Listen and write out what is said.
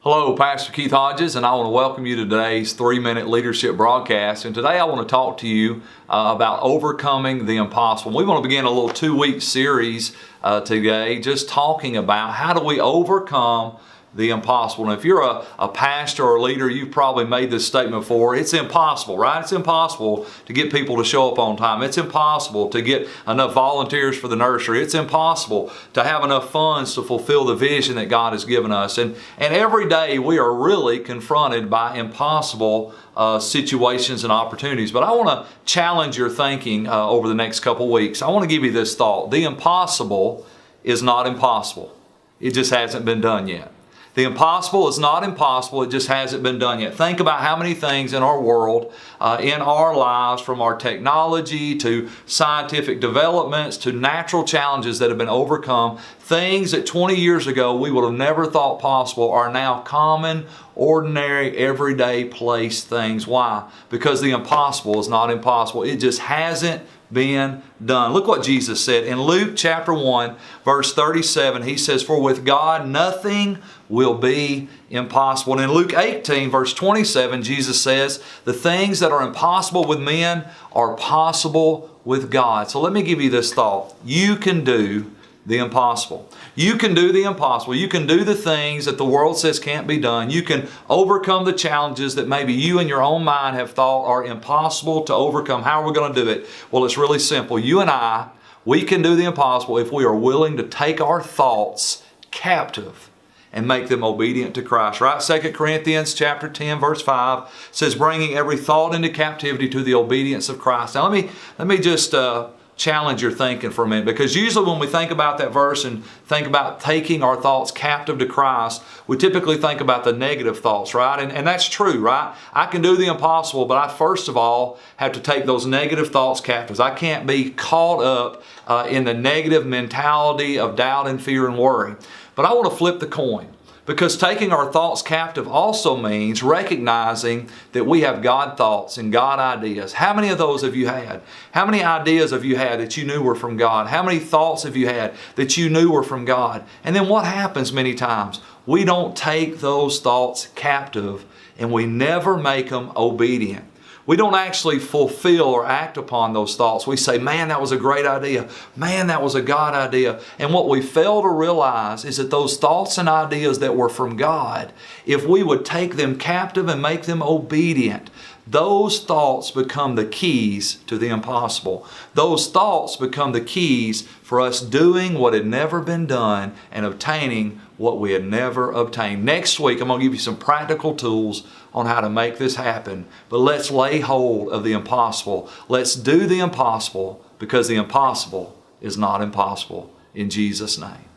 Hello, Pastor Keith Hodges, and I want to welcome you to today's 3-minute leadership broadcast. And today I want to talk to you about overcoming the impossible. We want to begin a little 2-week series today just talking about how do we overcome the impossible. And if you're a pastor or a leader, you've probably made this statement before. It's impossible, right? It's impossible to get people to show up on time. It's impossible to get enough volunteers for the nursery. It's impossible to have enough funds to fulfill the vision that God has given us. And every day we are really confronted by impossible situations and opportunities. But I want to challenge your thinking over the next couple weeks. I want to give you this thought. The impossible is not impossible. It just hasn't been done yet. The impossible is not impossible, it just hasn't been done yet. Think about how many things in our world, in our lives, from our technology to scientific developments to natural challenges that have been overcome, things that 20 years ago we would have never thought possible are now common, ordinary, everyday place things. Why? Because the impossible is not impossible. It just hasn't been done. Look what Jesus said in Luke chapter 1 verse 37. He says, "For with God nothing will be impossible." And in Luke 18 verse 27, Jesus says, "The things that are impossible with men are possible with God." So let me give you this thought. You can do the impossible. You can do the impossible. You can do the things that the world says can't be done. You can overcome the challenges that maybe you in your own mind have thought are impossible to overcome. How are we going to do it? Well, it's really simple. You and I, we can do the impossible if we are willing to take our thoughts captive and make them obedient to Christ. Right? 2 Corinthians chapter 10 verse 5 says, "Bringing every thought into captivity to the obedience of Christ." Now let me just challenge your thinking for a minute, because usually when we think about that verse and think about taking our thoughts captive to Christ, we typically think about the negative thoughts, right? And that's true, right? I can do the impossible, but I first of all have to take those negative thoughts captive. I can't be caught up in the negative mentality of doubt and fear and worry. But I want to flip the coin. Because taking our thoughts captive also means recognizing that we have God thoughts and God ideas. How many of those have you had? How many ideas have you had that you knew were from God? How many thoughts have you had that you knew were from God? And then what happens many times? We don't take those thoughts captive and we never make them obedient. We don't actually fulfill or act upon those thoughts. We say, man, that was a great idea. Man, that was a God idea. And what we fail to realize is that those thoughts and ideas that were from God, if we would take them captive and make them obedient, those thoughts become the keys to the impossible. Those thoughts become the keys for us doing what had never been done and obtaining what we had never obtained. Next week, I'm going to give you some practical tools on how to make this happen. But let's lay hold of the impossible. Let's do the impossible, because the impossible is not impossible. In Jesus' name.